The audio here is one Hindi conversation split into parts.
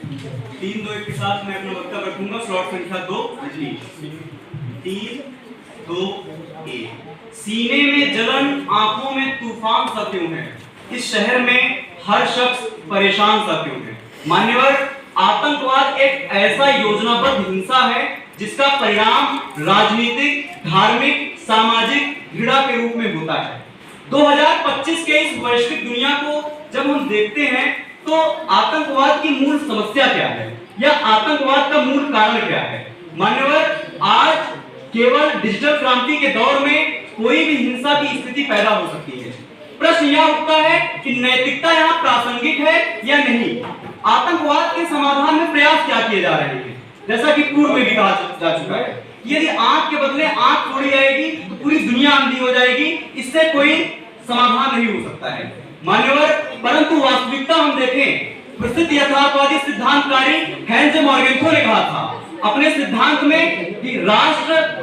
3 2 1 के साथ मैं अपना वक्तव्य रखूंगा। स्लॉट संख्या 2 बिजली। 3 2 1। सीने में जलन, आंखों में तूफान सा क्यों है? इस शहर में हर शख्स परेशान सा क्यों है? मान्यवर, आतंकवाद एक ऐसा योजनाबद्ध हिंसा है जिसका परिणाम राजनीतिक, धार्मिक, सामाजिक घृणा के रूप में होता है। 2025 के इस वैश्विक दुनिया को जब हम देखते हैं तो आतंकवाद की मूल समस्या क्या है या आतंकवाद का मूल कारण क्या है? मान्यवर, आज केवल डिजिटल क्रांति के दौर में कोई भी हिंसा की स्थिति पैदा हो सकती है। प्रश्न यह उठता है कि नैतिकता यहाँ प्रासंगिक है या नहीं? आतंकवाद के समाधान में प्रयास क्या किए जा रहे हैं? जैसा कि पूर्व में भी कहा जा चुका है, यदि आंख के बदले आंख तोड़ी जाएगी तो पूरी दुनिया अंधी हो जाएगी। इससे कोई समाधान नहीं हो सकता है मान्यवर। परंतु वास्तविकता हम देखें, प्रसिद्ध यथार्थवादी सिद्धांतकारी हेंज मॉर्गेंथो ने कहा था अपने सिद्धांत में कि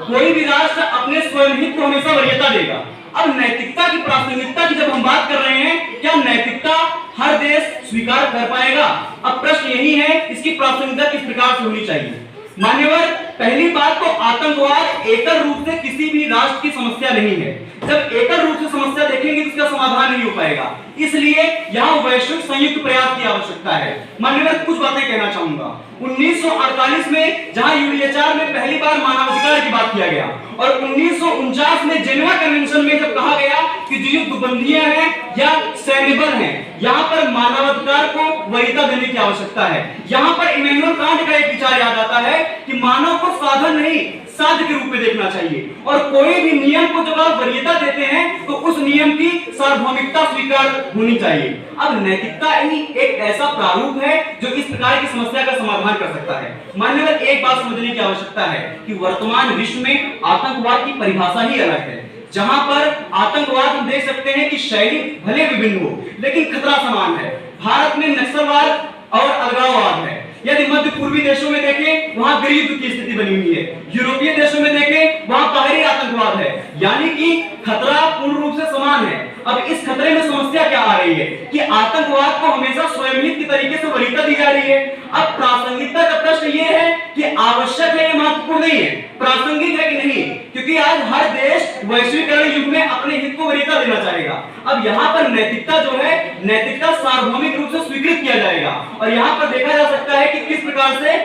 कोई भी राष्ट्र अपने स्वयं हित को हमेशा वरीयता देगा। अब नैतिकता की प्रासंगिकता की जब हम बात कर रहे हैं, क्या नैतिकता हर देश स्वीकार कर पाएगा? अब प्रश्न यही है, इसकी प्रासंगिकता किस प्रकार से होनी चाहिए? मान्यवर, पहली बात तो आतंकवाद एकल रूप से किसी भी राष्ट्र की समस्या नहीं है। जब एकल रूप से समस्या देखेंगे तो इसका समाधान नहीं हो पाएगा। इसलिए यहाँ वैश्विक संयुक्त प्रयास की आवश्यकता है। मान्यवर, कुछ बातें कहना चाहूंगा। 1948 में जहां यूएनएचआर में पहली बार मानवाधिकार की बात किया गया और 1949 में जेनेवा कन्वेंशन में जब कहा गया कि जो युद्धबंदियां हैं या सैन्य बल हैं, यहाँ पर मानवाधिकार को वरीयता देने की आवश्यकता है। यहाँ पर इमैनुअल कांट का एक विचार याद आता है कि मानव को साधन नहीं साध्य के रूप में देखना चाहिए और कोई भी नियम को जब आप वरीयता देते हैं तो उस नियम की सार्वभौमिकता स्वीकार होनी चाहिए। अब नैतिकता ही एक ऐसा प्रारूप है जो इस प्रकार की समस्या का समाधान कर सकता है। मान्यवर, एक बात समझने की आवश्यकता है कि वर्तमान विश्व में आतंकवाद की परिभाषा ही अलग है। जहां पर आतंकवाद हम देख सकते हैं कि शैली भले विभिन्न हो लेकिन खतरा समान है। भारत में नक्सलवाद और अलगाववाद है। यदि मध्य पूर्वी देशों में देखें वहां गृहयुद्ध की स्थिति बनी हुई है। यूरोपीय देशों में देखें वहां बाहरी आतंकवाद है, यानी कि खतरा पूर्ण रूप से समान है। अब इस खतरे में समस्या क्या आ रही है कि आतंकवाद को हमेशा स्वयं हित की तरीके से वरीयता दी जा रही है। अब प्रासंगिकता का प्रश्न ये है कि आवश्यक है या महत्वपूर्ण नहीं है, प्रासंगिक है कि नहीं, क्योंकि आज हर देश वैश्वीकरण युग में अपने हित को वरीयता देना चाहेगा। अब यहाँ पर नैतिकता जो है, नैतिकता सार्वभौमिक रूप से स्वीकृत किया जाएगा और यहाँ पर देखा जा सकता है कि किस प्रकार से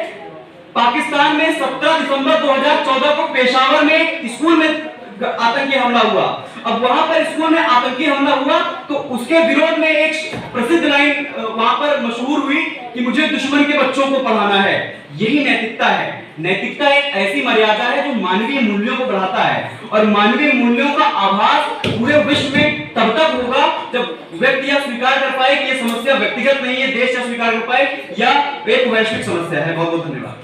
पाकिस्तान में 17 दिसंबर 2014 को पेशावर में स्कूल में आतंकी हमला हुआ। अब वहां पर स्कूल में आतंकी हमला हुआ तो उसके विरोध में एक प्रसिद्ध लाइन वहां पर मशहूर हुई कि मुझे दुश्मन के बच्चों को पढ़ाना है। यही नैतिकता है। नैतिकता एक ऐसी मर्यादा है जो मानवीय मूल्यों को बढ़ाता है और मानवीय मूल्यों का आभास पूरे विश्व में तब तक होगा जब व्यक्ति यह स्वीकार कर पाए कि यह समस्या व्यक्तिगत नहीं है, देश यह स्वीकार कर पाए या एक वैश्विक समस्या है। बहुत बहुत धन्यवाद।